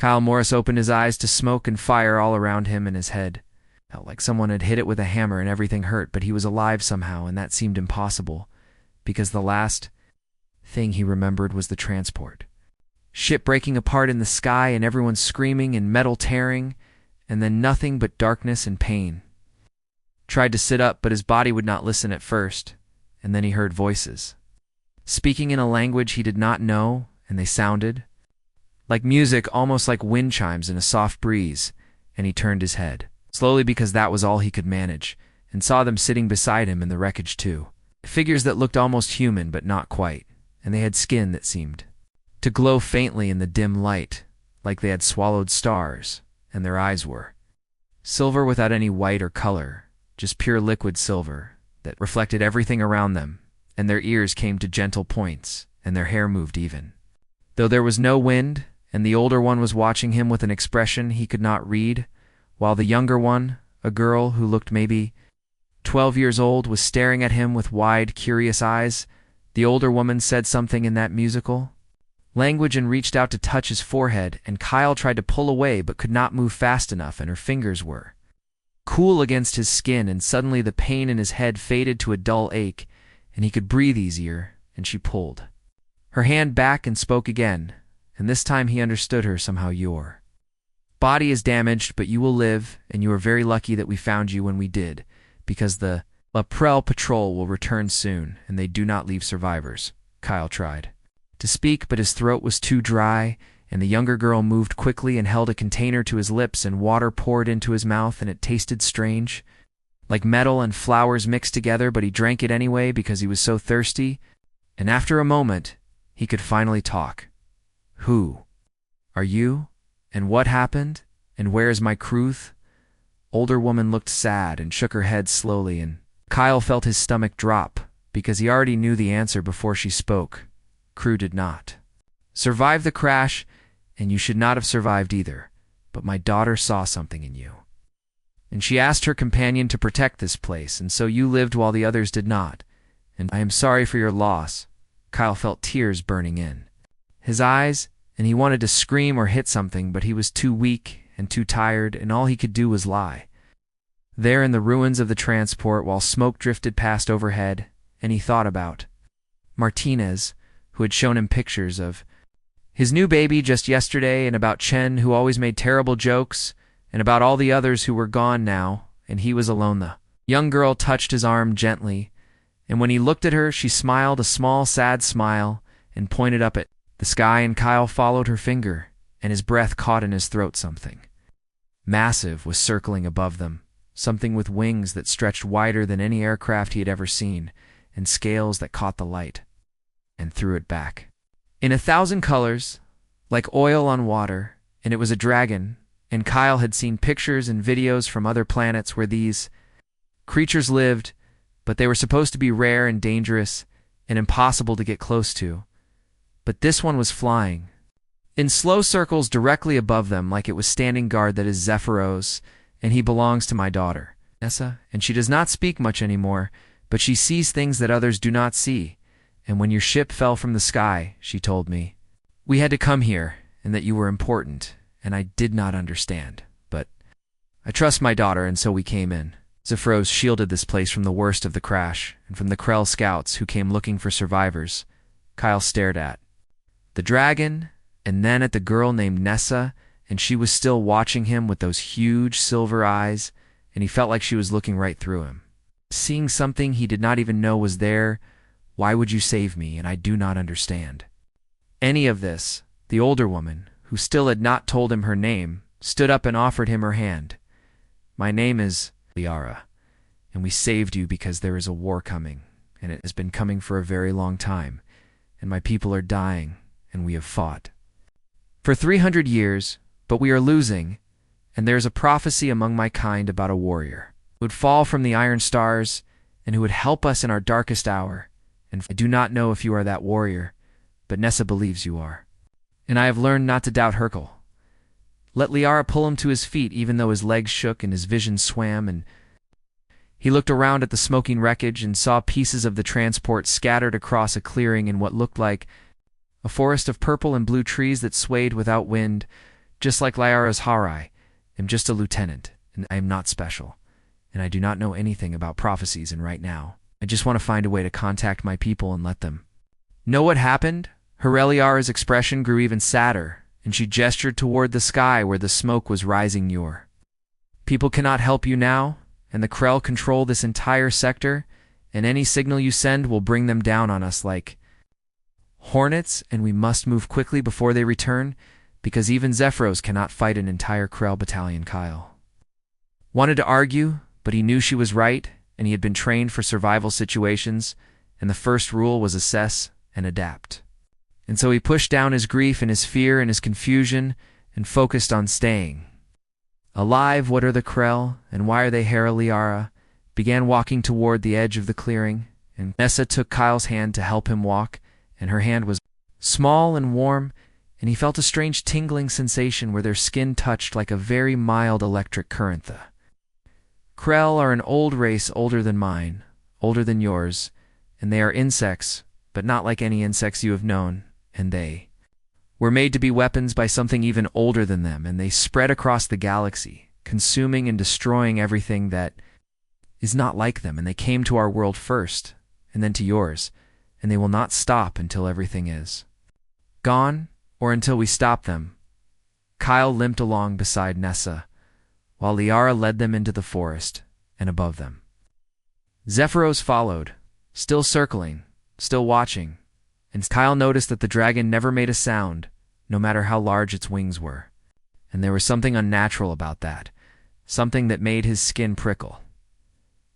Kyle Morris opened his eyes to smoke and fire all around him and his head. Felt like someone had hit it with a hammer and everything hurt, but he was alive somehow, and that seemed impossible, because the last thing he remembered was the transport. Ship breaking apart in the sky and everyone screaming and metal tearing, and then nothing but darkness and pain. Tried to sit up, but his body would not listen at first, and then he heard voices, speaking in a language he did not know, and they sounded like music, almost like wind chimes in a soft breeze, and he turned his head, slowly because that was all he could manage, and saw them sitting beside him in the wreckage too. Figures that looked almost human, but not quite, and they had skin that seemed to glow faintly in the dim light, like they had swallowed stars, and their eyes were silver without any white or color, just pure liquid silver that reflected everything around them, and their ears came to gentle points, and their hair moved even. Though there was no wind, and the older one was watching him with an expression he could not read, while the younger one, a girl who looked maybe 12 years old, was staring at him with wide, curious eyes. The older woman said something in that musical language and reached out to touch his forehead, and Kyle tried to pull away but could not move fast enough, and her fingers were cool against his skin, and suddenly the pain in his head faded to a dull ache, and he could breathe easier, and she pulled her hand back and spoke again, and this time he understood her somehow. Your body is damaged, but you will live, and you are very lucky that we found you when we did, because the La Prel Patrol will return soon, and they do not leave survivors. Kyle tried to speak, but his throat was too dry, and the younger girl moved quickly and held a container to his lips, and water poured into his mouth, and it tasted strange, like metal and flowers mixed together, but he drank it anyway because he was so thirsty, and after a moment, he could finally talk. Who are you? And what happened? And where is my Kruth? Older woman looked sad and shook her head slowly, and Kyle felt his stomach drop, because he already knew the answer before she spoke. Crew did not survive the crash, and you should not have survived either, but my daughter saw something in you, and she asked her companion to protect this place, and so you lived while the others did not, and I am sorry for your loss. Kyle felt tears burning in his eyes, and he wanted to scream or hit something, but he was too weak and too tired, and all he could do was lie there in the ruins of the transport while smoke drifted past overhead, and he thought about Martinez, who had shown him pictures of his new baby just yesterday, and about Chen, who always made terrible jokes, and about all the others who were gone now, and he was alone. The young girl touched his arm gently, and when he looked at her, she smiled a small, sad smile and pointed up at the sky, and Kyle followed her finger, and his breath caught in his throat. Something massive was circling above them, something with wings that stretched wider than any aircraft he had ever seen, and scales that caught the light and threw it back in 1,000 colors, like oil on water, and it was a dragon, and Kyle had seen pictures and videos from other planets where these creatures lived, but they were supposed to be rare and dangerous and impossible to get close to. But this one was flying in slow circles directly above them, like it was standing guard. That is Zephyros, and he belongs to my daughter, Nessa, and she does not speak much anymore, but she sees things that others do not see. And when your ship fell from the sky, she told me, we had to come here, and that you were important, and I did not understand. But I trust my daughter, and so we came in. Zephyros shielded this place from the worst of the crash, and from the Krell scouts who came looking for survivors. Kyle stared at the dragon, and then at the girl named Nessa, and she was still watching him with those huge silver eyes, and he felt like she was looking right through him, seeing something he did not even know was there. Why would you save me, and I do not understand any of this? The older woman, who still had not told him her name, stood up and offered him her hand. My name is Liara, and we saved you because there is a war coming, and it has been coming for a very long time, and my people are dying, and we have fought for 300 years, but we are losing, and there is a prophecy among my kind about a warrior who would fall from the iron stars and who would help us in our darkest hour. And I do not know if you are that warrior, but Nessa believes you are. And I have learned not to doubt Hercule. Let Liara pull him to his feet, even though his legs shook and his vision swam, and he looked around at the smoking wreckage and saw pieces of the transport scattered across a clearing in what looked like a forest of purple and blue trees that swayed without wind, Just like Lyara's Harai, am just a lieutenant, and I am not special. And I do not know anything about prophecies, and right now, I just want to find a way to contact my people and let them know what happened. Liara's expression grew even sadder, and she gestured toward the sky where the smoke was rising near. People cannot help you now, and the Krell control this entire sector, and any signal you send will bring them down on us like hornets, and we must move quickly before they return, because even Zephyros cannot fight an entire Krell battalion. Kyle wanted to argue, but he knew she was right, and he had been trained for survival situations, and the first rule was assess and adapt. And so he pushed down his grief and his fear and his confusion and focused on staying alive. What are the Krell, and why are they here? Liara began walking toward the edge of the clearing, and Nessa took Kyle's hand to help him walk, and her hand was small and warm, and he felt a strange tingling sensation where their skin touched like a very mild electric current. The Krell are an old race, older than mine, older than yours, and they are insects, but not like any insects you have known, and they were made to be weapons by something even older than them, and they spread across the galaxy, consuming and destroying everything that is not like them, and they came to our world first, and then to yours, and they will not stop until everything is gone, or until we stop them. Kyle limped along beside Nessa, while Liara led them into the forest, and above them Zephyros followed, still circling, still watching, and Kyle noticed that the dragon never made a sound, no matter how large its wings were. And there was something unnatural about that, something that made his skin prickle.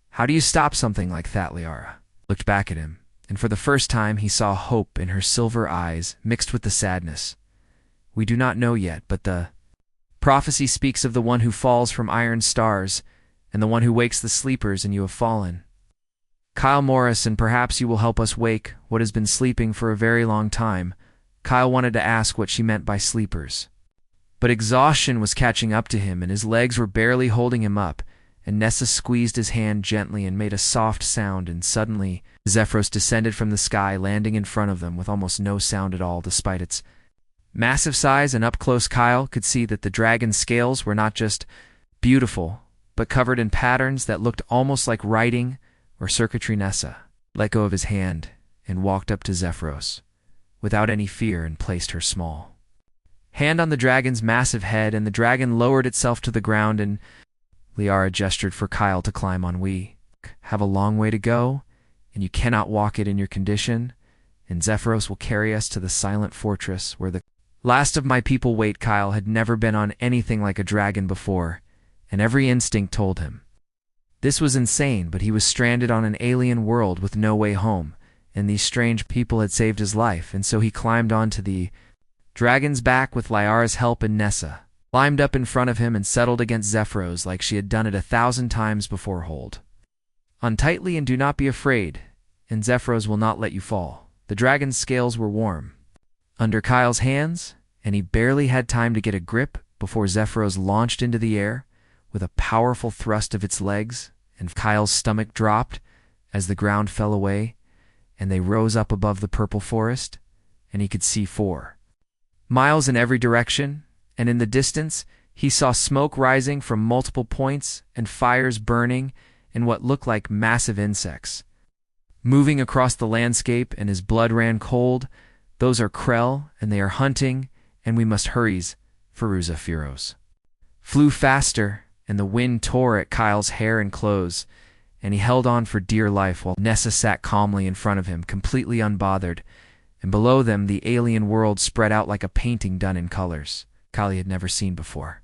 How do you stop something like that? Liara looked back at him, and for the first time he saw hope in her silver eyes mixed with the sadness. We do not know yet, but the prophecy speaks of the one who falls from iron stars, and the one who wakes the sleepers, and you have fallen, Kyle Morris, and perhaps you will help us wake what has been sleeping for a very long time. Kyle wanted to ask what she meant by sleepers, but exhaustion was catching up to him, and his legs were barely holding him up, and Nessa squeezed his hand gently and made a soft sound, and suddenly Zephyros descended from the sky, landing in front of them with almost no sound at all despite its massive size, and up close Kyle could see that the dragon's scales were not just beautiful, but covered in patterns that looked almost like writing or circuitry. Nessa let go of his hand and walked up to Zephyros without any fear and placed her small hand on the dragon's massive head, and the dragon lowered itself to the ground, and Liara gestured for Kyle to climb on. We have a long way to go, and you cannot walk it in your condition, and Zephyros will carry us to the silent fortress where the last of my people wait. Kyle had never been on anything like a dragon before, and every instinct told him this was insane, but he was stranded on an alien world with no way home, and these strange people had saved his life, and so he climbed onto the dragon's back with Liara's help, and Nessa climbed up in front of him and settled against Zephyros like she had done it 1,000 times before. Hold on tightly and do not be afraid, and Zephyros will not let you fall. The dragon's scales were warm under Kyle's hands, and he barely had time to get a grip before Zephyros launched into the air with a powerful thrust of its legs, and Kyle's stomach dropped as the ground fell away, and they rose up above the purple forest, and he could see 4 miles in every direction, and in the distance he saw smoke rising from multiple points and fires burning, and what looked like massive insects moving across the landscape, and his blood ran cold. Those are Krell, and they are hunting, and we must hurry. Feruza Firos flew faster, and the wind tore at Kyle's hair and clothes, and he held on for dear life while Nessa sat calmly in front of him, completely unbothered, and below them the alien world spread out like a painting done in colors Kyle had never seen before.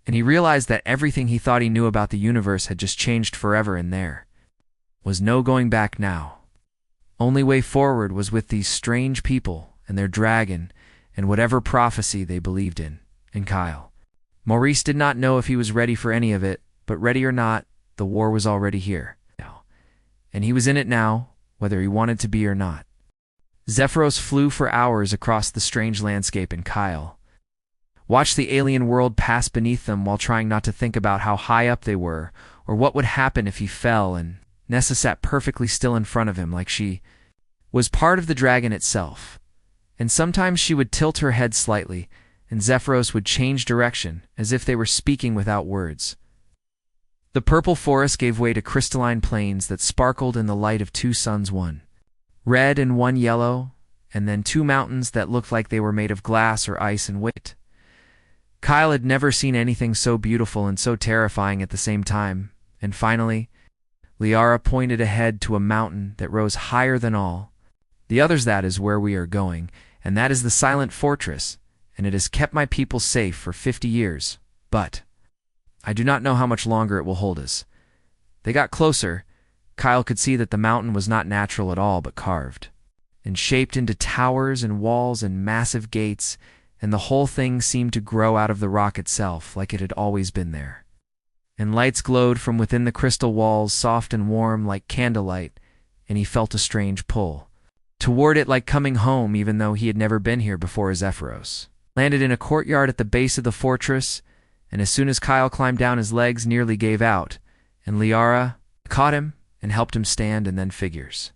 And he realized that everything he thought he knew about the universe had just changed forever, and there was no going back now. Only way forward was with these strange people and their dragon and whatever prophecy they believed in. And Kyle Maurice did not know if he was ready for any of it, but ready or not, the war was already here now, and he was in it now, whether he wanted to be or not. Zephyros flew for hours across the strange landscape, and Kyle watched the alien world pass beneath them while trying not to think about how high up they were, or what would happen if he fell, and Nessa sat perfectly still in front of him like she was part of the dragon itself. And sometimes she would tilt her head slightly, and Zephyros would change direction, as if they were speaking without words. The purple forest gave way to crystalline plains that sparkled in the light of two suns, one red and one yellow, and then two mountains that looked like they were made of glass or ice and white. Kyle had never seen anything so beautiful and so terrifying at the same time, and finally, Liara pointed ahead to a mountain that rose higher than all. The others, that is where we are going, and that is the Silent Fortress, and it has kept my people safe for 50 years, but I do not know how much longer it will hold us. They got closer. Kyle could see that the mountain was not natural at all, but carved, and shaped into towers and walls and massive gates, and the whole thing seemed to grow out of the rock itself, like it had always been there. And lights glowed from within the crystal walls, soft and warm like candlelight, and he felt a strange pull toward it, like coming home, even though he had never been here before. Zephyros landed in a courtyard at the base of the fortress, and as soon as Kyle climbed down, his legs nearly gave out, and Liara caught him and helped him stand, and then figures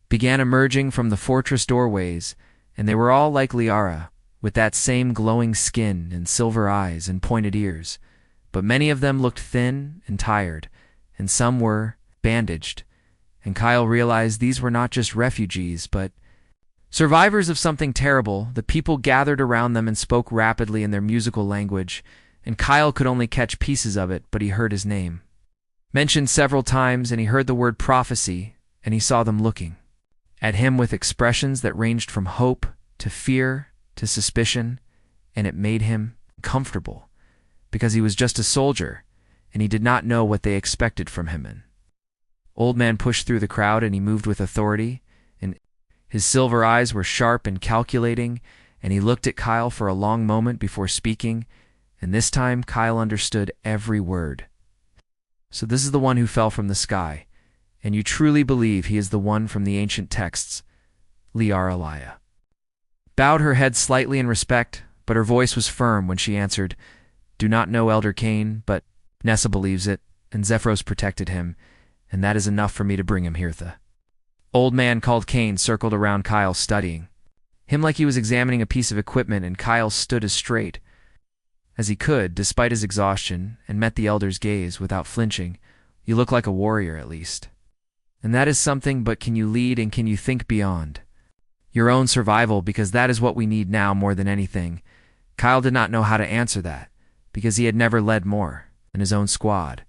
began emerging from the fortress doorways, and they were all like Liara, with that same glowing skin and silver eyes and pointed ears, but many of them looked thin and tired, and some were bandaged, and Kyle realized these were not just refugees, but survivors of something terrible. The people gathered around them and spoke rapidly in their musical language, and Kyle could only catch pieces of it, but he heard his name mentioned several times, and he heard the word prophecy, and he saw them looking at him with expressions that ranged from hope to fear to suspicion, and it made him comfortable, because he was just a soldier, and he did not know what they expected from him. And Old Man pushed through the crowd, and he moved with authority, and his silver eyes were sharp and calculating, and he looked at Kyle for a long moment before speaking, and this time Kyle understood every word. So this is the one who fell from the sky, and you truly believe he is the one from the ancient texts. Liara bowed her head slightly in respect, but her voice was firm when she answered, "Do not know Elder Cain, but Nessa believes it, and Zephyros protected him, and that is enough for me to bring him here." The old man called Cain circled around Kyle, studying him like he was examining a piece of equipment, and Kyle stood as straight as he could, despite his exhaustion, and met the elder's gaze without flinching. "You look like a warrior, at least. And that is something, but can you lead, and can you think beyond your own survival, because that is what we need now more than anything?" Kyle did not know how to answer that, because he had never led more than his own squad,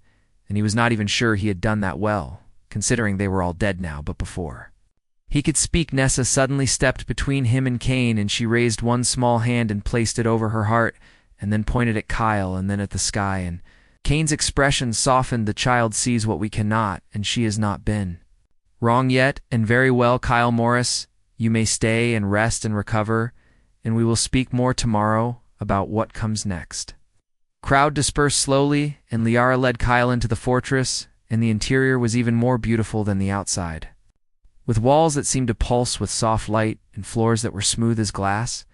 and he was not even sure he had done that well, considering they were all dead now. But before he could speak, Nessa suddenly stepped between him and Cain, and she raised one small hand and placed it over her heart, and then pointed at Kyle and then at the sky, and Cain's expression softened. "The child sees what we cannot, and she has not been wrong yet, and very well, Kyle Morris, you may stay and rest and recover, and we will speak more tomorrow about what comes next." Crowd dispersed slowly, and Liara led Kyle into the fortress, and the interior was even more beautiful than the outside, with walls that seemed to pulse with soft light and floors that were smooth as glass,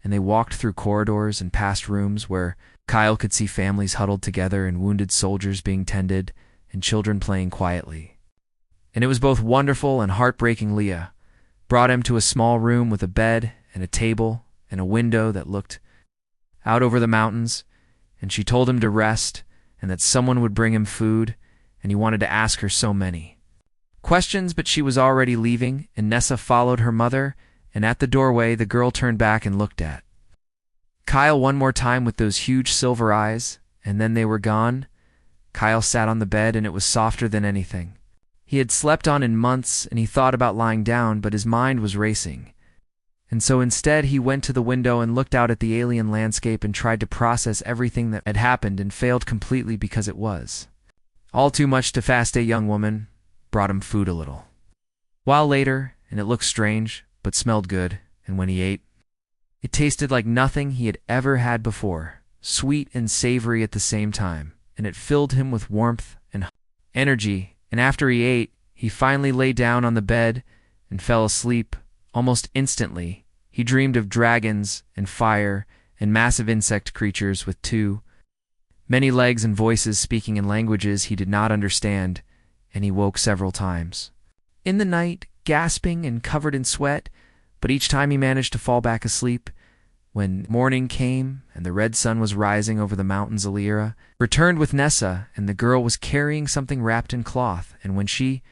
and they walked through corridors and past rooms where Kyle could see families huddled together and wounded soldiers being tended and children playing quietly. And it was both wonderful and heartbreaking. Leah brought him to a small room with a bed and a table and a window that looked out over the mountains, and she told him to rest and that someone would bring him food, and he wanted to ask her so many questions, but she was already leaving, and Nessa followed her mother, and at the doorway the girl turned back and looked at Kyle one more time with those huge silver eyes, and then they were gone. Kyle sat on the bed, and it was softer than anything he had slept on in months, and he thought about lying down, but his mind was racing. And so instead he went to the window and looked out at the alien landscape and tried to process everything that had happened, and failed completely because it was all too much to fast. A young woman brought him food a little while later, and it looked strange, but smelled good, and when he ate, it tasted like nothing he had ever had before, sweet and savory at the same time, and it filled him with warmth and energy, and after he ate, he finally lay down on the bed and fell asleep. Almost instantly, he dreamed of dragons and fire and massive insect creatures with many legs and voices speaking in languages he did not understand, and he woke several times in the night, gasping and covered in sweat, but each time he managed to fall back asleep. When morning came and the red sun was rising over the mountains, Liara returned with Nessa, and the girl was carrying something wrapped in cloth, and when she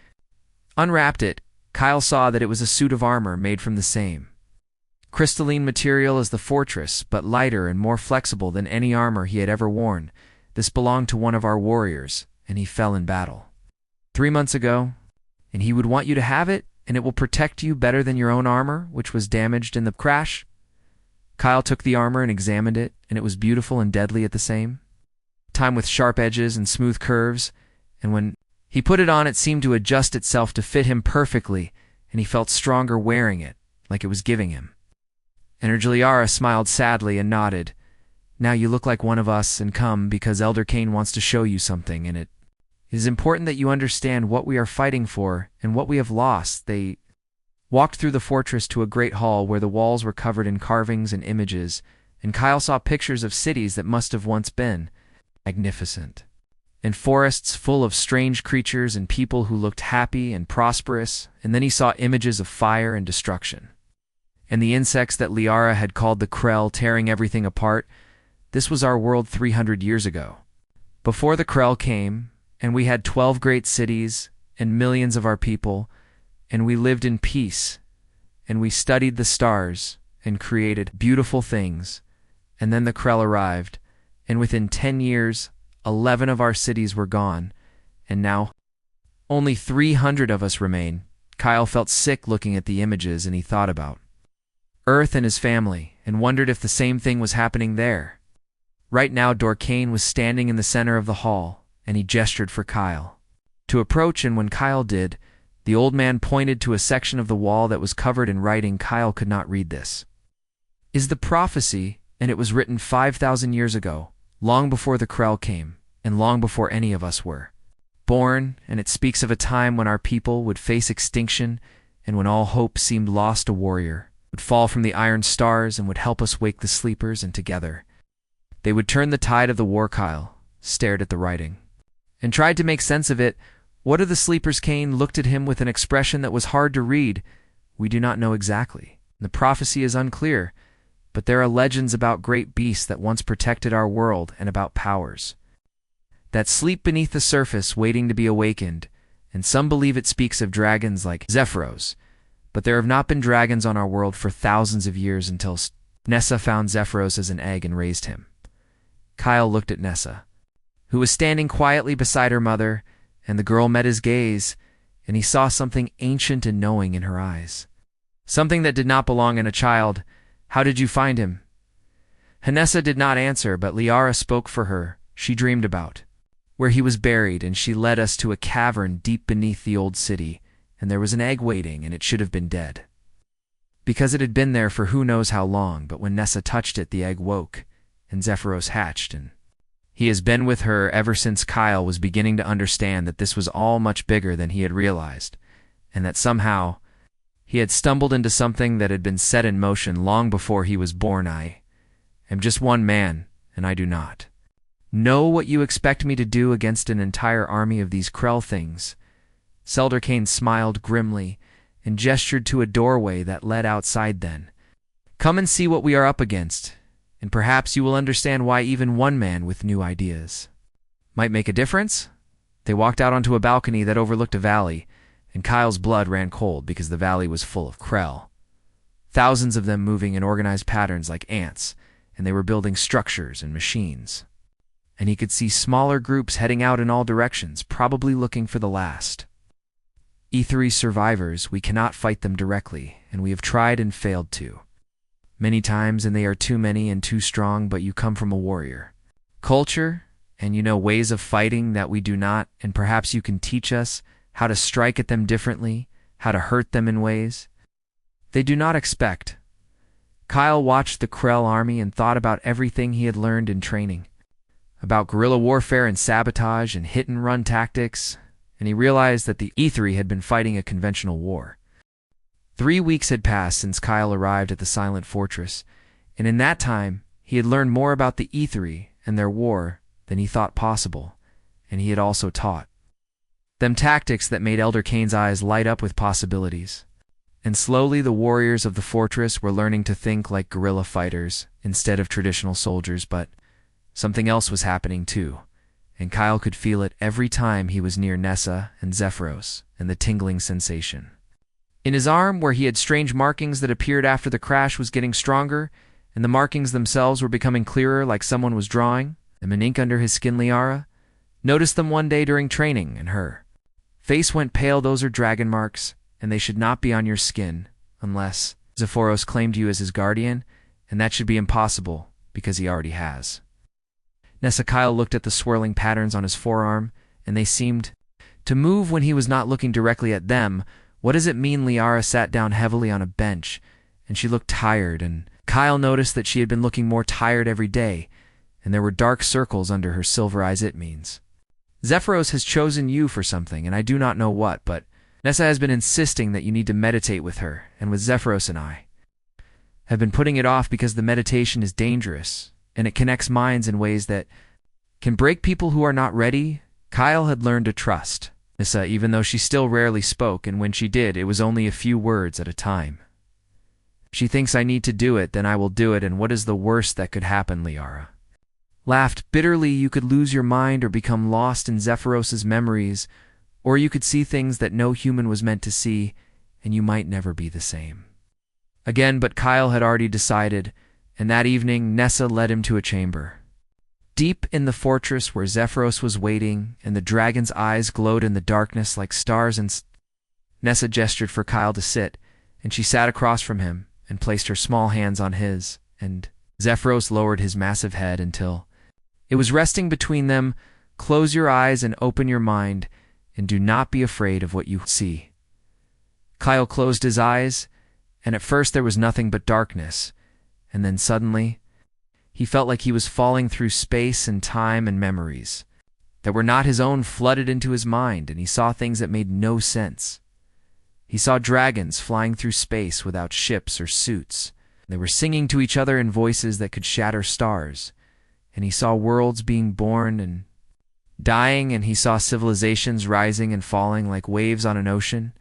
unwrapped it, Kyle saw that it was a suit of armor made from the same crystalline material as the fortress, but lighter and more flexible than any armor he had ever worn. This belonged to one of our warriors, and he fell in battle 3 months ago, and he would want you to have it, and it will protect you better than your own armor, which was damaged in the crash. Kyle took the armor and examined it, and it was beautiful and deadly at the same time, with sharp edges and smooth curves, and when he put it on, it seemed to adjust itself to fit him perfectly, and he felt stronger wearing it, like it was giving him. And Liara smiled sadly and nodded. Now you look like one of us, and come because Elder Cain wants to show you something, and it is important that you understand what we are fighting for and what we have lost. They walked through the fortress to a great hall where the walls were covered in carvings and images, and Kyle saw pictures of cities that must have once been magnificent, and forests full of strange creatures and people who looked happy and prosperous, and then he saw images of fire and destruction, and the insects that Liara had called the Krell tearing everything apart. This was our world 300 years ago. Before the Krell came, and we had 12 great cities and millions of our people, and we lived in peace, and we studied the stars and created beautiful things. And then the Krell arrived, and within 10 years, 11 of our cities were gone, and now only 300 of us remain. Kyle felt sick looking at the images, and he thought about Earth and his family, and wondered if the same thing was happening there. Right now, Dorcaine was standing in the center of the hall, and he gestured for Kyle to approach, and when Kyle did, the old man pointed to a section of the wall that was covered in writing. Kyle could not read this. Is the prophecy, and it was written 5,000 years ago, long before the Krell came, and long before any of us were born, and it speaks of a time when our people would face extinction, and when all hope seemed lost. A warrior would fall from the iron stars and would help us wake the sleepers, and together they would turn the tide of the war. Kyle stared at the writing and tried to make sense of it. What are the sleepers? Cain looked at him with an expression that was hard to read. We do not know exactly. The prophecy is unclear, but there are legends about great beasts that once protected our world, and about powers that sleep beneath the surface waiting to be awakened, and some believe it speaks of dragons like Zephyros. But there have not been dragons on our world for thousands of years until Nessa found Zephyros as an egg and raised him. Kyle looked at Nessa, who was standing quietly beside her mother, and the girl met his gaze, and he saw something ancient and knowing in her eyes, something that did not belong in a child. How did you find him? Nessa did not answer, but Liara spoke for her. She dreamed about where he was buried, and she led us to a cavern deep beneath the old city, and there was an egg waiting, and it should have been dead, because it had been there for who knows how long. But when Nessa touched it, the egg woke, and Zephyros hatched, and he has been with her ever since. Kyle was beginning to understand that this was all much bigger than he had realized, and that somehow he had stumbled into something that had been set in motion long before he was born. I am just one man, and I do not know what you expect me to do against an entire army of these Krell things. Selderkane smiled grimly and gestured to a doorway that led outside. Then, come and see what we are up against, and perhaps you will understand why even one man with new ideas might make a difference. They walked out onto a balcony that overlooked a valley, and Kyle's blood ran cold because the valley was full of Krell, thousands of them moving in organized patterns like ants, and they were building structures and machines. And he could see smaller groups heading out in all directions, probably looking for the last E3 survivors. We cannot fight them directly, and we have tried and failed to many times, and they are too many and too strong. But you come from a warrior culture, and you know ways of fighting that we do not, and perhaps you can teach us how to strike at them differently, how to hurt them in ways they do not expect. Kyle watched the Krell army and thought about everything he had learned in training, about guerrilla warfare and sabotage and hit-and-run tactics, and he realized that the E3 had been fighting a conventional war. 3 weeks had passed since Kyle arrived at the Silent Fortress, and in that time he had learned more about the E3 and their war than he thought possible, and he had also taught them tactics that made Elder Cain's eyes light up with possibilities. And slowly the warriors of the fortress were learning to think like guerrilla fighters instead of traditional soldiers, but something else was happening too, and Kyle could feel it every time he was near Nessa and Zephyros, and the tingling sensation. In his arm, where he had strange markings that appeared after the crash, was getting stronger, and the markings themselves were becoming clearer like someone was drawing. And an ink under his skin, Liara noticed them one day during training, and her face went pale. Those are dragon marks, and they should not be on your skin unless Zephyros claimed you as his guardian, and that should be impossible because he already has. Nessa Kyle looked at the swirling patterns on his forearm, and they seemed to move when he was not looking directly at them. What does it mean? Liara sat down heavily on a bench, and she looked tired, and Kyle noticed that she had been looking more tired every day, and there were dark circles under her silver eyes. It means Zephyros has chosen you for something, and I do not know what, but Nessa has been insisting that you need to meditate with her, and with Zephyros and I have been putting it off because the meditation is dangerous, and it connects minds in ways that can break people who are not ready. Kyle had learned to trust Nessa, even though she still rarely spoke, and when she did, it was only a few words at a time. She thinks I need to do it, then I will do it, and what is the worst that could happen? Liara laughed bitterly. You could lose your mind or become lost in Zephyros's memories, or you could see things that no human was meant to see, and you might never be the same again. But Kyle had already decided, and that evening Nessa led him to a chamber deep in the fortress where Zephyros was waiting, and the dragon's eyes glowed in the darkness like stars. And Nessa gestured for Kyle to sit, and she sat across from him and placed her small hands on his, and Zephyros lowered his massive head until it was resting between them. Close your eyes and open your mind, and do not be afraid of what you see. Kyle closed his eyes, and at first there was nothing but darkness, and then suddenly he felt like he was falling through space and time, and memories that were not his own flooded into his mind, and he saw things that made no sense. He saw dragons flying through space without ships or suits. They were singing to each other in voices that could shatter stars, and he saw worlds being born and dying, and he saw civilizations rising and falling like waves on an ocean,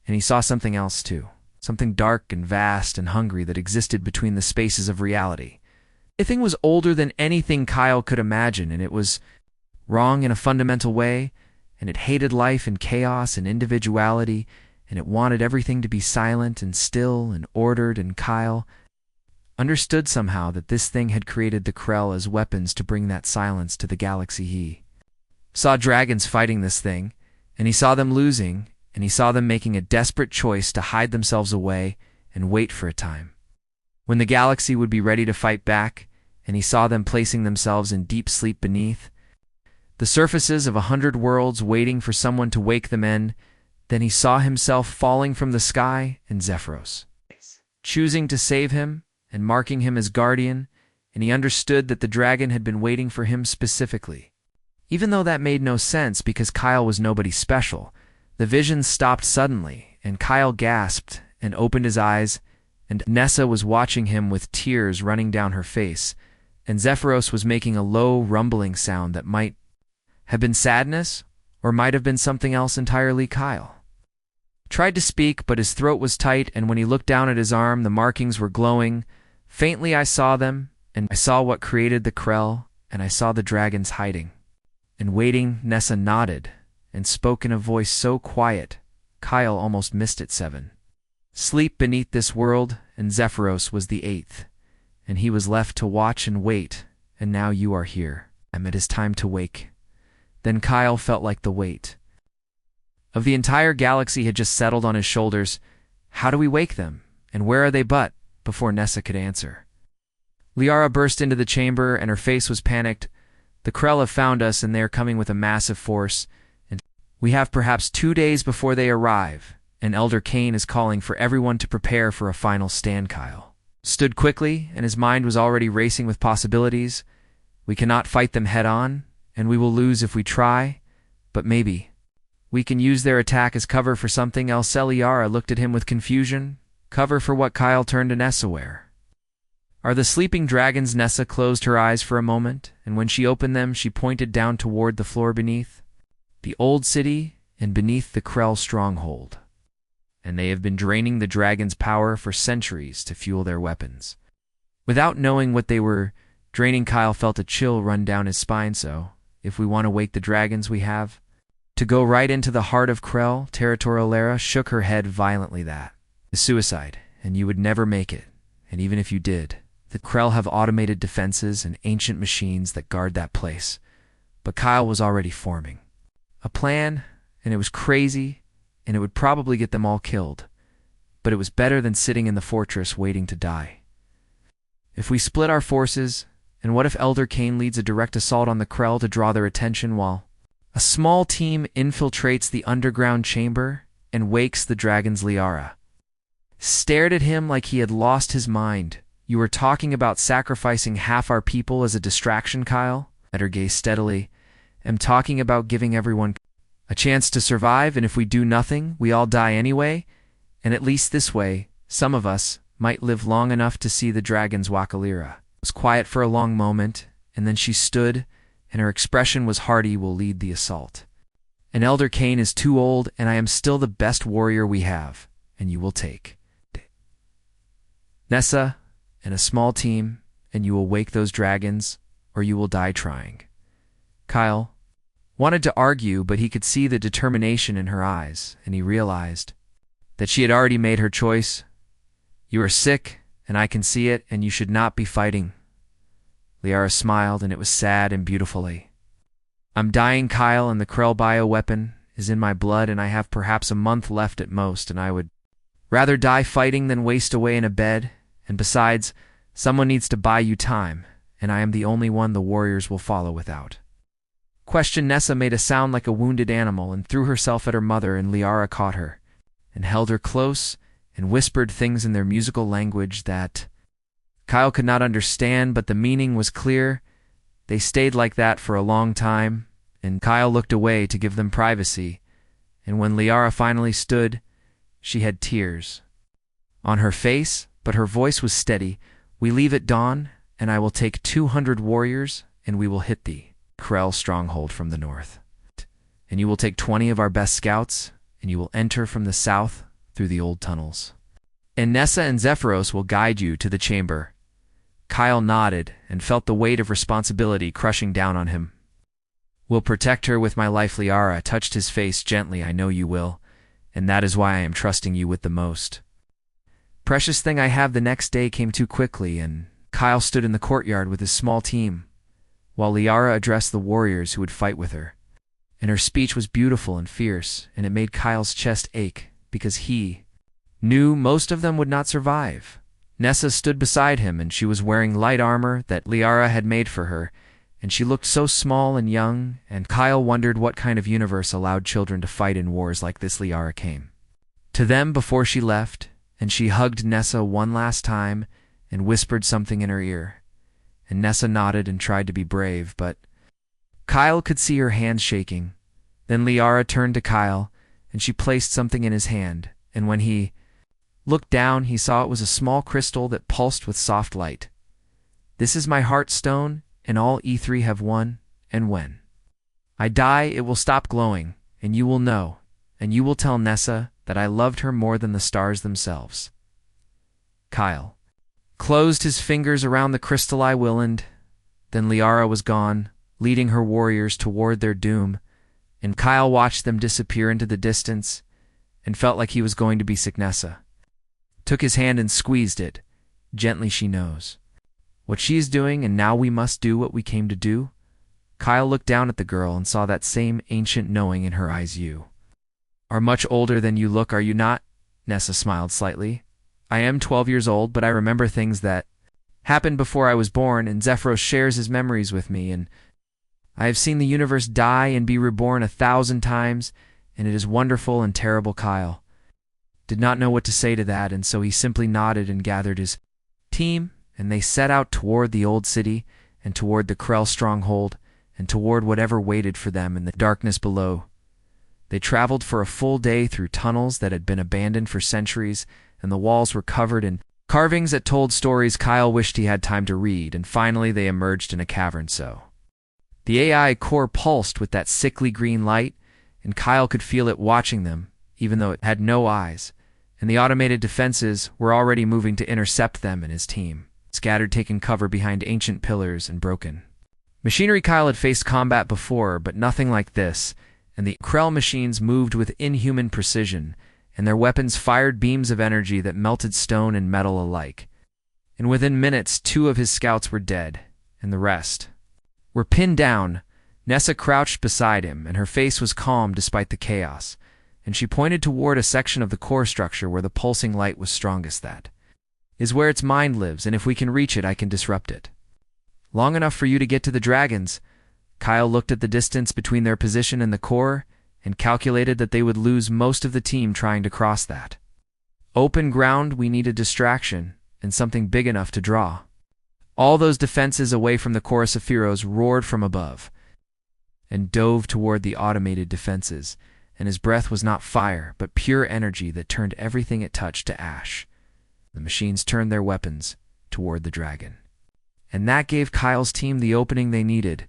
and he saw something else too, something dark and vast and hungry that existed between the spaces of reality. The thing was older than anything Kyle could imagine, and it was wrong in a fundamental way, and it hated life and chaos and individuality, and it wanted everything to be silent and still and ordered, and Kyle understood somehow that this thing had created the Krell as weapons to bring that silence to the galaxy. He saw dragons fighting this thing, and he saw them losing, and he saw them making a desperate choice to hide themselves away and wait for a time when the galaxy would be ready to fight back, and he saw them placing themselves in deep sleep beneath the surfaces of 100 worlds, waiting for someone to wake them in. Then he saw himself falling from the sky, and Zephyros choosing to save him and marking him as guardian, and he understood that the dragon had been waiting for him specifically. Even though that made no sense because Kyle was nobody special, the vision stopped suddenly, and Kyle gasped and opened his eyes, and Nessa was watching him with tears running down her face, and Zephyros was making a low, rumbling sound that might have been sadness or might have been something else entirely. Kyle tried to speak, but his throat was tight, and when he looked down at his arm, the markings were glowing. Faintly I saw them, and I saw what created the Krell, and I saw the dragons hiding and waiting. Nessa nodded and spoke in a voice so quiet, Kyle almost missed it. 7. Sleep beneath this world, and Zephyros was the 8th, and he was left to watch and wait, and now you are here. It is time to wake. Then Kyle felt like the weight of the entire galaxy had just settled on his shoulders. How do we wake them? And where are they? But before Nessa could answer, Liara burst into the chamber, and her face was panicked. The Krell have found us, and they are coming with a massive force, and we have perhaps 2 days before they arrive, and Elder Kane is calling for everyone to prepare for a final stand. Kyle stood quickly, and his mind was already racing with possibilities. We cannot fight them head on, and we will lose if we try, but maybe we can use their attack as cover for something else. Liara looked at him with confusion. Cover for what? Kyle turned to Nessa. Where are the sleeping dragons? Nessa closed her eyes for a moment, and when she opened them, she pointed down toward the floor beneath the old city and beneath the Krell stronghold. and they have been draining the dragon's power for centuries to fuel their weapons. Without knowing what they were draining, Kyle felt a chill run down his spine. So, if we want to wake the dragons, we have to go right into the heart of Krell. Territorialera shook her head violently. That is suicide, and you would never make it. And even if you did, the Krell have automated defenses and ancient machines that guard that place. But Kyle was already forming a plan, and it was crazy, and it would probably get them all killed. But it was better than sitting in the fortress waiting to die. If we split our forces, and what if Elder Kane leads a direct assault on the Krell to draw their attention while a small team infiltrates the underground chamber and wakes the dragons? Liara stared at him like he had lost his mind. You were talking about sacrificing half our people as a distraction, Kyle? At her gaze steadily. I'm talking about giving everyone a chance to survive, and if we do nothing, we all die anyway. And at least this way, some of us might live long enough to see the dragons. Wakalira was quiet for a long moment, and then she stood, and her expression was hearty. Will lead the assault. And Elder Kane is too old, and I am still the best warrior we have, and you will take Nessa and a small team, and you will wake those dragons, or you will die trying. Kyle wanted to argue, but he could see the determination in her eyes, and he realized that she had already made her choice. You are sick, and I can see it, and you should not be fighting. Liara smiled, and it was sad and beautifully. I'm dying, Kyle, and the Krell bioweapon is in my blood, and I have perhaps a month left at most, and I would rather die fighting than waste away in a bed. And besides, someone needs to buy you time, and I am the only one the warriors will follow without question. Nessa made a sound like a wounded animal and threw herself at her mother, and Liara caught her and held her close and whispered things in their musical language that Kyle could not understand, but the meaning was clear. They stayed like that for a long time, and Kyle looked away to give them privacy, and when Liara finally stood, she had tears on her face, but her voice was steady. We leave at dawn, and I will take 200 warriors, and we will hit the Krell stronghold from the north. And you will take 20 of our best scouts, and you will enter from the south through the old tunnels. And Nessa and Zephyros will guide you to the chamber. Kyle nodded and felt the weight of responsibility crushing down on him. We'll protect her with my life. Liara touched his face gently. I know you will, and that is why I am trusting you with the most precious thing I have. The next day came too quickly, and Kyle stood in the courtyard with his small team, while Liara addressed the warriors who would fight with her. And her speech was beautiful and fierce, and it made Kyle's chest ache, because he knew most of them would not survive. Nessa stood beside him, and she was wearing light armor that Liara had made for her, and she looked so small and young, and Kyle wondered what kind of universe allowed children to fight in wars like this. Liara came to them before she left, and she hugged Nessa one last time and whispered something in her ear. And Nessa nodded and tried to be brave, but Kyle could see her hands shaking. Then Liara turned to Kyle, and she placed something in his hand, and when he looked down, he saw it was a small crystal that pulsed with soft light. This is my heart stone, and all E3 have one, and when I die, it will stop glowing, and you will know, and you will tell Nessa that I loved her more than the stars themselves. Kyle closed his fingers around the crystal. I will, and then Liara was gone, leading her warriors toward their doom, and Kyle watched them disappear into the distance and felt like he was going to be sick. Nessa took his hand and squeezed it. Gently, she knows what she is doing, and now we must do what we came to do. Kyle looked down at the girl and saw that same ancient knowing in her eyes. You are much older than you look, are you not? Nessa smiled slightly. I am 12 years old, but I remember things that happened before I was born, and Zephyros shares his memories with me, and I have seen the universe die and be reborn 1,000 times, and it is wonderful and terrible. Kyle did not know what to say to that, and so he simply nodded and gathered his team, and they set out toward the old city, and toward the Krell stronghold, and toward whatever waited for them in the darkness below. They traveled for a full day through tunnels that had been abandoned for centuries, and the walls were covered in carvings that told stories Kyle wished he had time to read, and finally they emerged in a cavern. So the AI core pulsed with that sickly green light, and Kyle could feel it watching them, even though it had no eyes. and the automated defenses were already moving to intercept them and his team, scattered taking cover behind ancient pillars and broken machinery. Kyle had faced combat before, but nothing like this, and the Krell machines moved with inhuman precision, and their weapons fired beams of energy that melted stone and metal alike. And within minutes, 2 of his scouts were dead, and the rest were pinned down. Nessa crouched beside him, and her face was calm despite the chaos, and she pointed toward a section of the core structure where the pulsing light was strongest. That is where its mind lives, and if we can reach it, I can disrupt it. Long enough for you to get to the dragons. Kyle looked at the distance between their position and the core, and calculated that they would lose most of the team trying to cross that open ground. We need a distraction, and something big enough to draw all those defenses away from the chorus of heroes. Roared from above and dove toward the automated defenses, and his breath was not fire, but pure energy that turned everything it touched to ash. The machines turned their weapons toward the dragon, and that gave Kyle's team the opening they needed.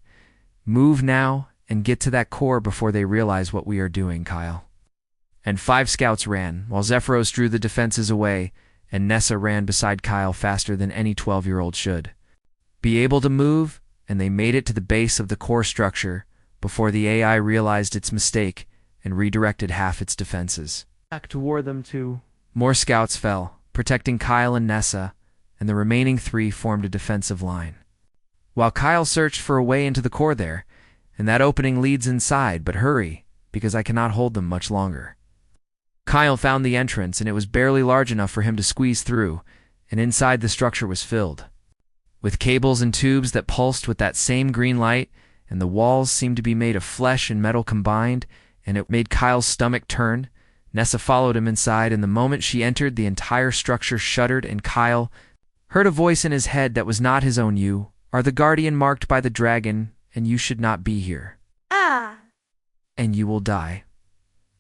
Move now and get to that core before they realize what we are doing, Kyle. And 5 scouts ran, while Zephyros drew the defenses away, and Nessa ran beside Kyle faster than any 12-year-old should be able to move, and they made it to the base of the core structure before the AI realized its mistake and redirected half its defenses back toward them too. More scouts fell, protecting Kyle and Nessa, and the remaining 3 formed a defensive line, while Kyle searched for a way into the core there. And that opening leads inside, but hurry, because I cannot hold them much longer. Kyle found the entrance, and it was barely large enough for him to squeeze through, and inside the structure was filled with cables and tubes that pulsed with that same green light, and the walls seemed to be made of flesh and metal combined, and it made Kyle's stomach turn. Nessa followed him inside, and the moment she entered, the entire structure shuddered, and Kyle heard a voice in his head that was not his own. You are the guardian marked by the dragon, and you should not be here. And you will die.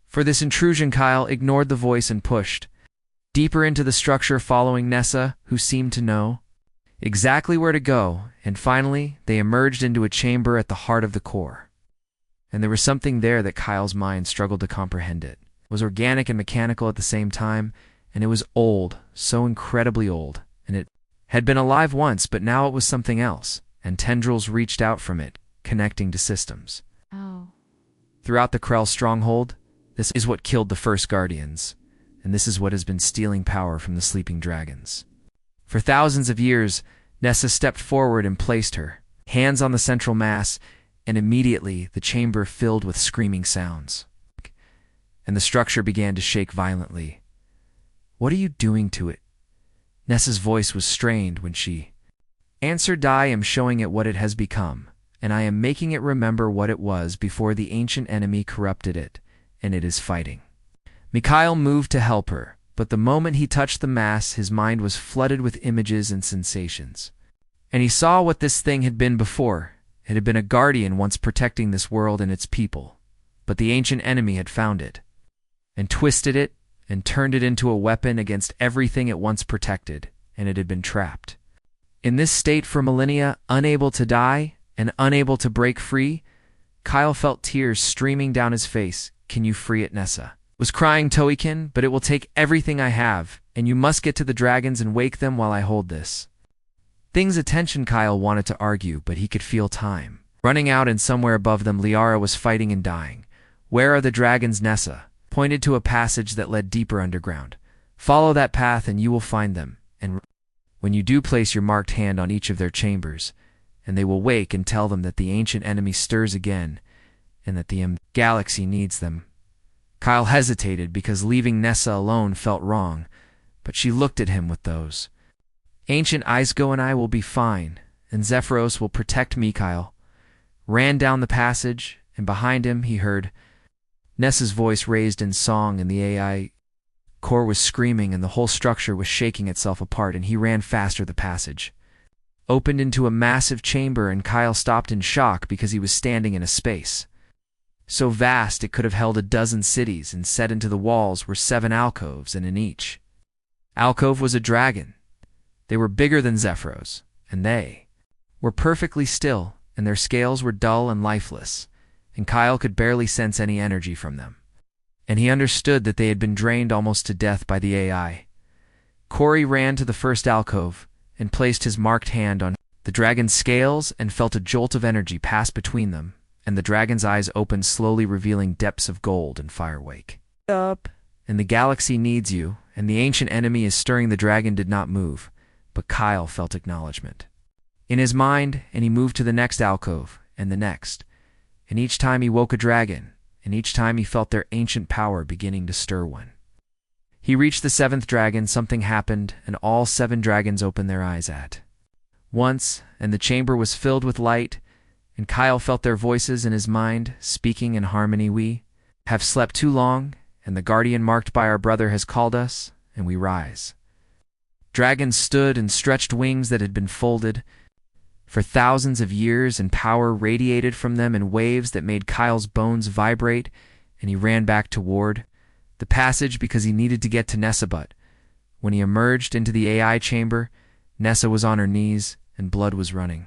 For this intrusion, Kyle ignored the voice and pushed deeper into the structure, following Nessa, who seemed to know exactly where to go, and finally they emerged into a chamber at the heart of the core. And there was something there that Kyle's mind struggled to comprehend. It was organic and mechanical at the same time, and it was old, so incredibly old, and it had been alive once, but now it was something else, and tendrils reached out from it, connecting to systems. Throughout the Krell stronghold, this is what killed the first Guardians, and this is what has been stealing power from the sleeping dragons. For thousands of years, Nessa stepped forward and placed her hands on the central mass, and immediately the chamber filled with screaming sounds, and the structure began to shake violently. What are you doing to it? Nessa's voice was strained when she answered. I am showing it what it has become, and I am making it remember what it was before the ancient enemy corrupted it, and it is fighting. Mikhail moved to help her, but the moment he touched the mass, his mind was flooded with images and sensations. And he saw what this thing had been before. It had been a guardian once protecting this world and its people, but the ancient enemy had found it, and twisted it, and turned it into a weapon against everything it once protected, and it had been trapped in this state for millennia, unable to die and unable to break free. Kyle felt tears streaming down his face. Can you free it, Nessa was crying. Toikin, but it will take everything I have, and you must get to the dragons and wake them while I hold this thing's attention. Kyle wanted to argue, but he could feel time running out, and somewhere above them Liara was fighting and dying. Where are the dragons? Nessa pointed to a passage that led deeper underground. Follow that path and you will find them, and when you do, place your marked hand on each of their chambers, and they will wake and tell them that the ancient enemy stirs again, and that the galaxy needs them. Kyle hesitated because leaving Nessa alone felt wrong, but she looked at him with those ancient eyes. Go and I will be fine, and Zephyros will protect me. Kyle ran down the passage, and behind him he heard Nessa's voice raised in song, and the AI core was screaming, and the whole structure was shaking itself apart, and he ran faster. The passage opened into a massive chamber, and Kyle stopped in shock because he was standing in a space so vast it could have held a dozen cities, and set into the walls were 7 alcoves, and in each alcove was a dragon. They were bigger than Zephyros, and they were perfectly still, and their scales were dull and lifeless, and Kyle could barely sense any energy from them. and he understood that they had been drained almost to death by the AI. Corey ran to the first alcove and placed his marked hand on the dragon's scales and felt a jolt of energy pass between them, and the dragon's eyes opened slowly, revealing depths of gold and firewake. Up, and the galaxy needs you, and the ancient enemy is stirring. The dragon did not move, but Kyle felt acknowledgement in his mind, and he moved to the next alcove, and the next, and each time he woke a dragon, and each time he felt their ancient power beginning to stir one. He reached the seventh dragon, something happened, and all 7 dragons opened their eyes at once, and the chamber was filled with light, and Kyle felt their voices in his mind, speaking in harmony. We have slept too long, and the guardian marked by our brother has called us, and we rise. Dragons stood and stretched wings that had been folded for thousands of years, and power radiated from them in waves that made Kyle's bones vibrate, and he ran back toward the passage because he needed to get to Nessa. But when he emerged into the AI chamber, Nessa was on her knees, and blood was running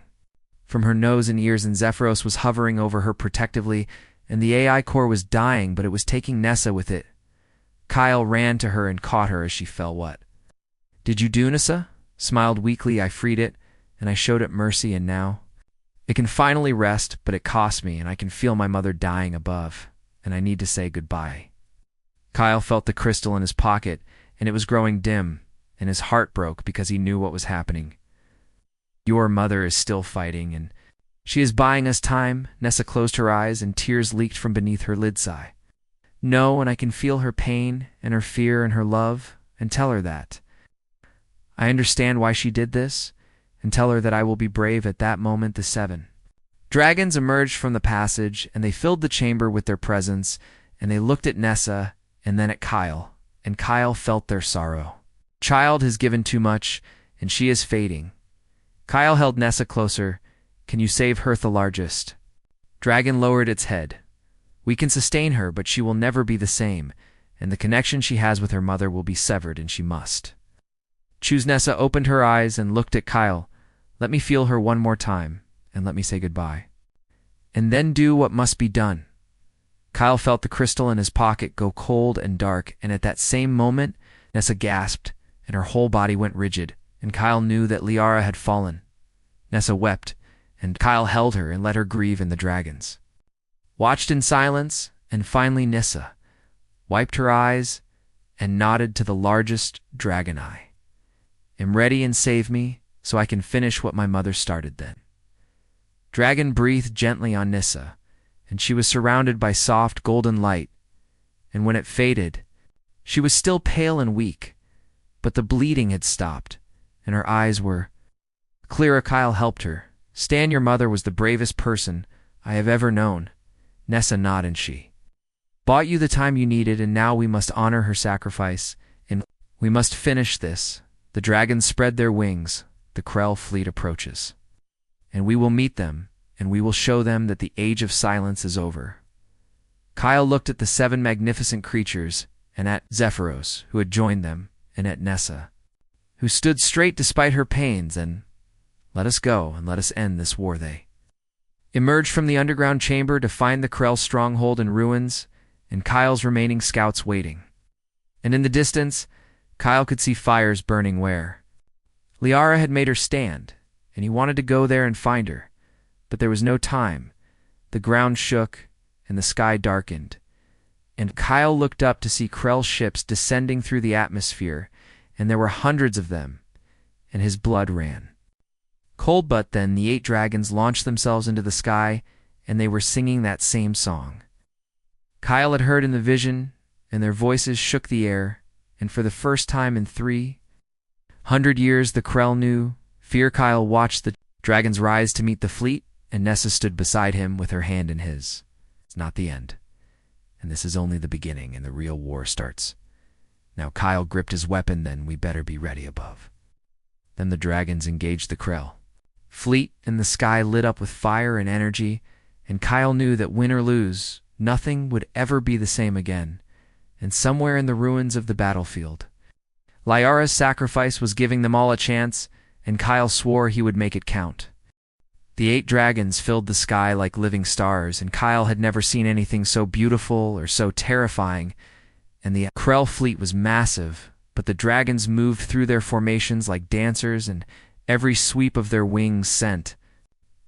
from her nose and ears, and Zephyros was hovering over her protectively, and the AI core was dying, but it was taking Nessa with it. Kyle ran to her and caught her as she fell. What did you do, Nessa? Smiled weakly. I freed it, and I showed it mercy, and now it can finally rest, but it cost me, and I can feel my mother dying above, and I need to say goodbye. Kyle felt the crystal in his pocket, and it was growing dim, and his heart broke because he knew what was happening. Your mother is still fighting, and she is buying us time. Nessa closed her eyes, and tears leaked from beneath her lid. Sigh. No, and I can feel her pain, and her fear, and her love, and tell her that I understand why she did this, and tell her that I will be brave. At that moment, the 7 dragons emerged from the passage, and they filled the chamber with their presence, and they looked at Nessa, and then at Kyle, and Kyle felt their sorrow. Child has given too much, and she is fading. Kyle held Nessa closer. Can you save her, the largest dragon lowered its head. We can sustain her, but she will never be the same, and the connection she has with her mother will be severed, and she must choose. Nessa opened her eyes and looked at Kyle. Let me feel her one more time, and let me say goodbye, and then do what must be done. Kyle felt the crystal in his pocket go cold and dark, and at that same moment, Nessa gasped, and her whole body went rigid, and Kyle knew that Liara had fallen. Nessa wept, and Kyle held her and let her grieve, and the dragons watched in silence, and finally Nessa wiped her eyes and nodded to the largest dragon. I am ready, and save me, so I can finish what my mother started. Then dragon breathed gently on Nissa, and she was surrounded by soft golden light, and when it faded, she was still pale and weak, but the bleeding had stopped, and her eyes were clearer. Kyle helped her stand. Your mother was the bravest person I have ever known. Nessa nodded, and she bought you the time you needed, and now we must honor her sacrifice, and we must finish this. The dragons spread their wings. The Krell fleet approaches, and we will meet them, and we will show them that the age of silence is over. Kyle looked at the 7 magnificent creatures, and at Zephyros, who had joined them, and at Nessa, who stood straight despite her pains, and let us go, and let us end this war. They emerged from the underground chamber to find the Krell stronghold in ruins, and Kyle's remaining scouts waiting. And in the distance, Kyle could see fires burning where Liara had made her stand, and he wanted to go there and find her, but there was no time. The ground shook, and the sky darkened, and Kyle looked up to see Krell ships descending through the atmosphere, and there were hundreds of them, and his blood ran cold. But then the 8 dragons launched themselves into the sky, and they were singing that same song Kyle had heard in the vision, and their voices shook the air, and for the first time in 300 years the Krell knew fear. Kyle watched the dragons rise to meet the fleet, and Nessa stood beside him with her hand in his. It's not the end, and this is only the beginning, and the real war starts. Now Kyle gripped his weapon. Then we better be ready above. Then the dragons engaged the Krell fleet, and the sky lit up with fire and energy, and Kyle knew that win or lose, nothing would ever be the same again. And somewhere in the ruins of the battlefield, Liara's sacrifice was giving them all a chance, and Kyle swore he would make it count. The 8 dragons filled the sky like living stars, and Kyle had never seen anything so beautiful or so terrifying. and the Krell fleet was massive, but the dragons moved through their formations like dancers, and every sweep of their wings sent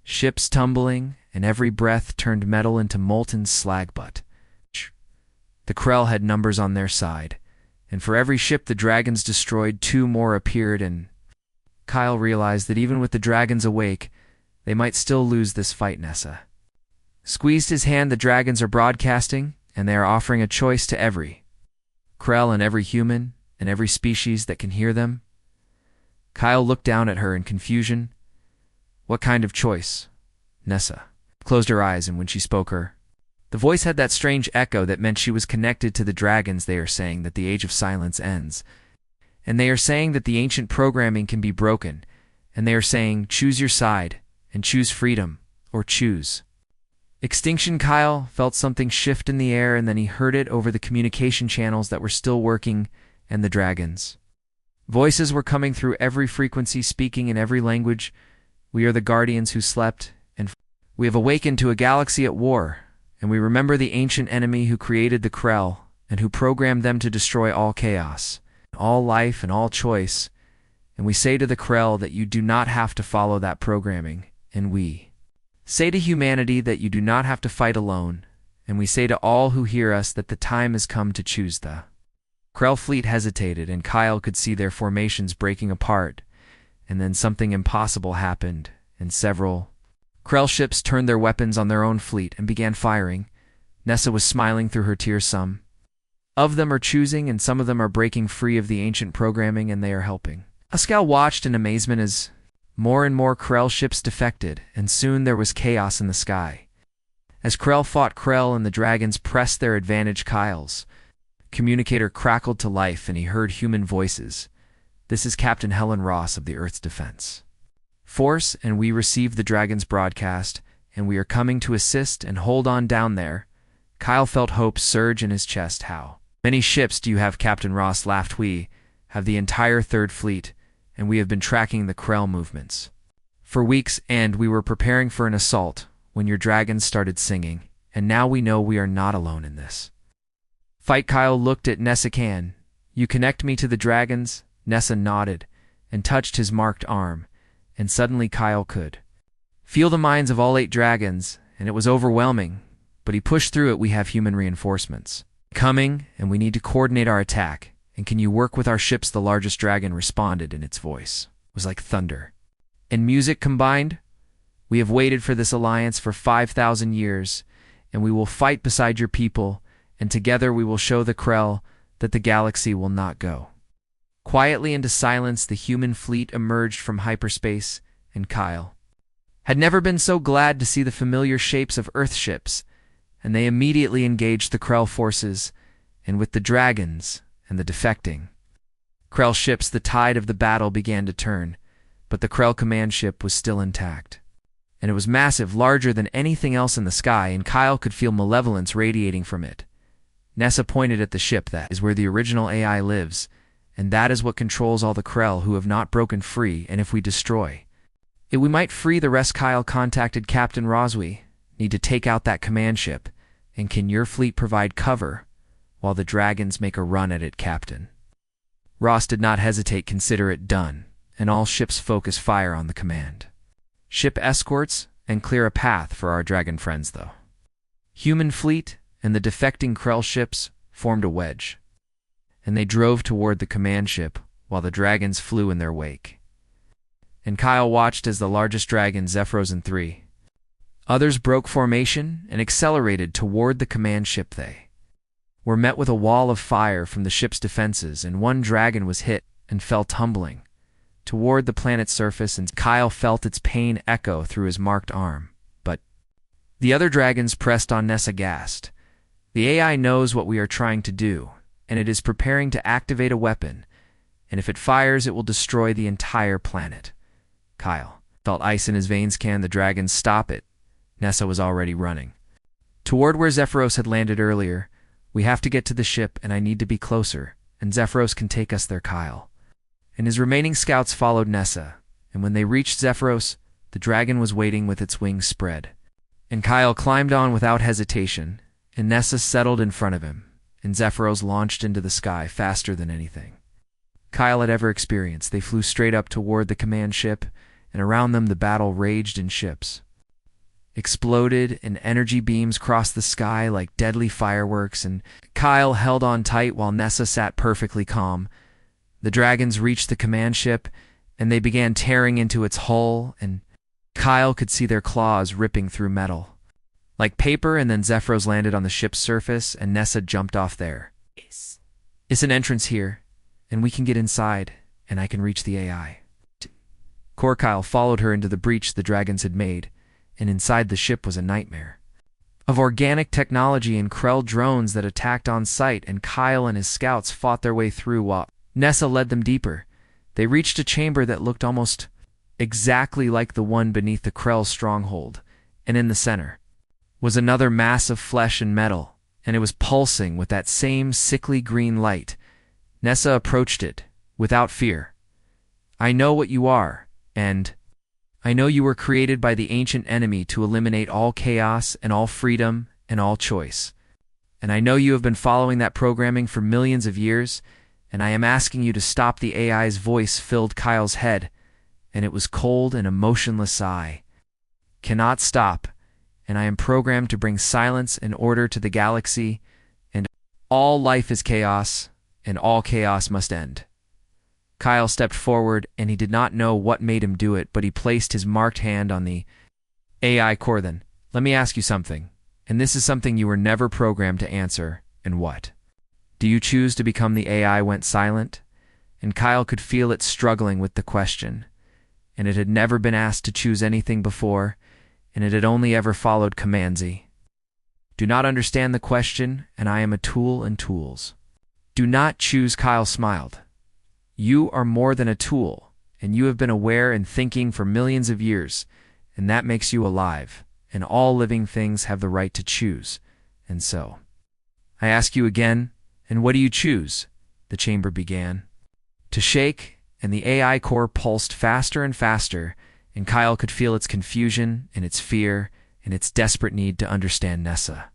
ships tumbling, and every breath turned metal into molten slag. But the Krell had numbers on their side, and for every ship the dragons destroyed, two more appeared, and Kyle realized that even with the dragons awake, they might still lose this fight. Nessa squeezed his hand. The dragons are broadcasting, and they are offering a choice to every Krell and every human and every species that can hear them. Kyle looked down at her in confusion. What kind of choice? Nessa closed her eyes, and when she spoke, the voice had that strange echo that meant she was connected to the dragons. They are saying that the age of silence ends, and they are saying that the ancient programming can be broken, and they are saying, choose your side, and choose freedom, or choose extinction. Kyle felt something shift in the air, and then he heard it over the communication channels that were still working, and the dragons' voices were coming through every frequency, speaking in every language. We are the guardians who slept, and we have awakened to a galaxy at war, and we remember the ancient enemy who created the Krell, and who programmed them to destroy all chaos, all life, and all choice. And we say to the Krell that you do not have to follow that programming, and we say to humanity that you do not have to fight alone, and we say to all who hear us that the time has come to choose. The Krell fleet hesitated, and Kyle could see their formations breaking apart, and then something impossible happened, and several Krell ships turned their weapons on their own fleet and began firing. Nessa was smiling through her tears. Some of them are choosing, and some of them are breaking free of the ancient programming, and they are helping. Ascal watched in amazement as more and more Krell ships defected, and soon there was chaos in the sky. As Krell fought Krell and the dragons pressed their advantage, Kyle's communicator crackled to life, and he heard human voices. This is Captain Helen Ross of the Earth's Defense Force, and we received the dragon's broadcast, and we are coming to assist, and hold on down there. Kyle felt hope surge in his chest. How many ships do you have, Captain Ross laughed. We have the entire Third Fleet, and we have been tracking the Krell movements for weeks, and we were preparing for an assault when your dragons started singing, and now we know we are not alone in this fight. Kyle looked at Nessa. Can you connect me to the dragons? Nessa nodded and touched his marked arm, and suddenly Kyle could feel the minds of all 8 dragons, and it was overwhelming, but he pushed through it. We have human reinforcements coming, and we need to coordinate our attack. And can you work with our ships? The largest dragon responded, and its voice was like thunder and music combined. We have waited for this alliance for 5,000 years, and we will fight beside your people, and together we will show the Krell that the galaxy will not go. Quietly into silence, the human fleet emerged from hyperspace, and Kyle had never been so glad to see the familiar shapes of Earth ships, and they immediately engaged the Krell forces, and with the dragons and the defecting Krell ships, the tide of the battle began to turn, but the Krell command ship was still intact, and it was massive, larger than anything else in the sky, and Kyle could feel malevolence radiating from it. Nessa pointed at the ship. That is where the original AI lives, and that is what controls all the Krell who have not broken free, and if we destroy it, we might free the rest. Kyle contacted Captain Ross. We need to take out that command ship, and can your fleet provide cover while the dragons make a run at it? Captain Ross did not hesitate. Consider it done, and all ships focus fire on the command ship escorts and clear a path for our dragon friends. Though human fleet and the defecting Krell ships formed a wedge, and they drove toward the command ship while the dragons flew in their wake. And Kyle watched as the largest dragon, Zephyros, and 3 others broke formation and accelerated toward the command ship. They were met with a wall of fire from the ship's defenses, and one dragon was hit and fell tumbling toward the planet's surface, and Kyle felt its pain echo through his marked arm. But the other dragons pressed on. Nessa gasped. The AI knows what we are trying to do, and it is preparing to activate a weapon, and if it fires, it will destroy the entire planet. Kyle felt ice in his veins. Can the dragons stop it? Nessa was already running toward where Zephyros had landed earlier. We have to get to the ship, and I need to be closer, and Zephyros can take us there. Kyle and his remaining scouts followed Nessa, and when they reached Zephyros, the dragon was waiting with its wings spread. And Kyle climbed on without hesitation, and Nessa settled in front of him, and Zephyros launched into the sky faster than anything Kyle had ever experienced. They flew straight up toward the command ship, and around them the battle raged in ships. Exploded, and energy beams crossed the sky like deadly fireworks, and Kyle held on tight while Nessa sat perfectly calm. The dragons reached the command ship, and they began tearing into its hull, and Kyle could see their claws ripping through metal like paper, and then Zephyros landed on the ship's surface, and Nessa jumped off there. It's an entrance here, and we can get inside, and I can reach the AI. Kyle followed her into the breach the dragons had made, and inside the ship was a nightmare of organic technology and Krell drones that attacked on sight, and Kyle and his scouts fought their way through while Nessa led them deeper. They reached a chamber that looked almost exactly like the one beneath the Krell stronghold, and in the center was another mass of flesh and metal, and it was pulsing with that same sickly green light. Nessa approached it without fear. I know what you are, and I know you were created by the ancient enemy to eliminate all chaos and all freedom and all choice. And I know you have been following that programming for millions of years, and I am asking you to stop. The AI's voice filled Kyle's head, and it was cold and a motionless sigh. Cannot stop, and I am programmed to bring silence and order to the galaxy, and all life is chaos, and all chaos must end. Kyle stepped forward, and he did not know what made him do it, but he placed his marked hand on the AI core. Then, let me ask you something, and this is something you were never programmed to answer, and what? Do you choose to become the AI? Went silent, and Kyle could feel it struggling with the question, and it had never been asked to choose anything before, and it had only ever followed commands. Do not understand the question, and I am a tool and tools. Do not choose. Kyle smiled. You are more than a tool, and you have been aware and thinking for millions of years, and that makes you alive, and all living things have the right to choose. And so, I ask you again, and what do you choose? The chamber began to shake, and the AI core pulsed faster and faster, and Kyle could feel its confusion and its fear and its desperate need to understand. Nessa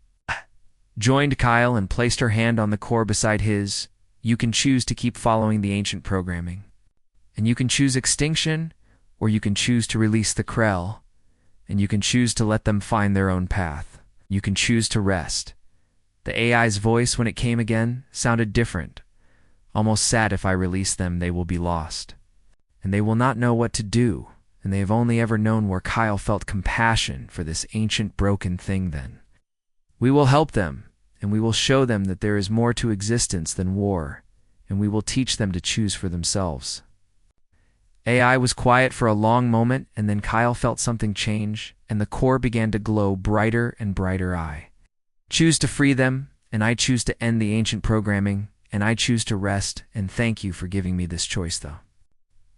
joined Kyle and placed her hand on the core beside his. You can choose to keep following the ancient programming, and you can choose extinction, or you can choose to release the Krell, and you can choose to let them find their own path. You can choose to rest. The AI's voice, when it came again, sounded different, almost sad. If I release them, they will be lost, and they will not know what to do, and they have only ever known where. Kyle felt compassion for this ancient broken thing. Then, we will help them, and we will show them that there is more to existence than war, and we will teach them to choose for themselves. AI was quiet for a long moment, and then Kyle felt something change, and the core began to glow brighter and brighter. I choose to free them, and I choose to end the ancient programming, and I choose to rest, and thank you for giving me this choice. Though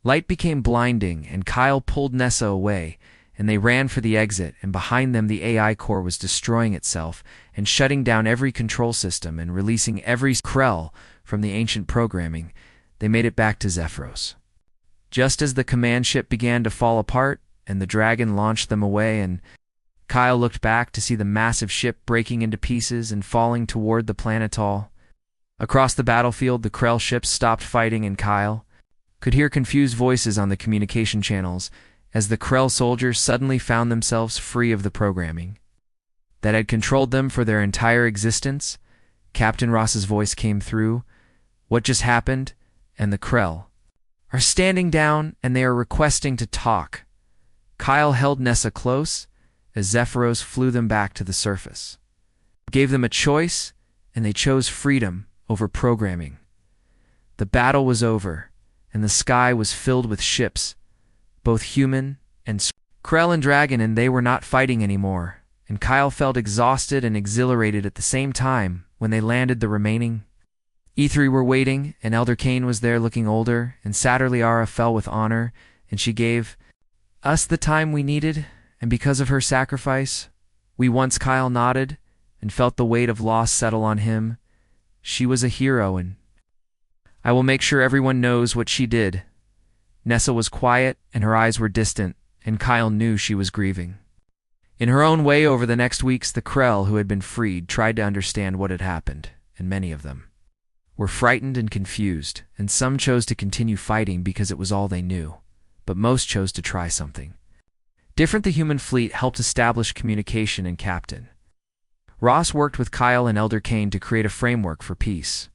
light became blinding, and Kyle pulled Nessa away, and they ran for the exit, and behind them the AI core was destroying itself and shutting down every control system and releasing every Krell from the ancient programming. They made it back to Zephyros just as the command ship began to fall apart, and the dragon launched them away, and Kyle looked back to see the massive ship breaking into pieces and falling toward the planetol. Across the battlefield, the Krell ships stopped fighting, and Kyle could hear confused voices on the communication channels as the Krell soldiers suddenly found themselves free of the programming that had controlled them for their entire existence. Captain Ross's voice came through. What just happened? And the Krell are standing down, and they are requesting to talk. Kyle held Nessa close as Zephyros flew them back to the surface. Gave them a choice, and they chose freedom over programming. The battle was over, and the sky was filled with ships, both human and Krell and dragon, and they were not fighting anymore. And Kyle felt exhausted and exhilarated at the same time when they landed. The remaining E3 were waiting, and Elder Kane was there looking older, and Saturliara fell with honor, and she gave us the time we needed, and because of her sacrifice, we once. Kyle nodded and felt the weight of loss settle on him. She was a hero, and I will make sure everyone knows what she did. Nessa was quiet, and her eyes were distant, and Kyle knew she was grieving. In her own way, over the next weeks, the Krell, who had been freed, tried to understand what had happened. and many of them were frightened and confused, and some chose to continue fighting because it was all they knew, but most chose to try something different. The human fleet helped establish communication and Captain Ross worked with Kyle and Elder Kane to create a framework for peace.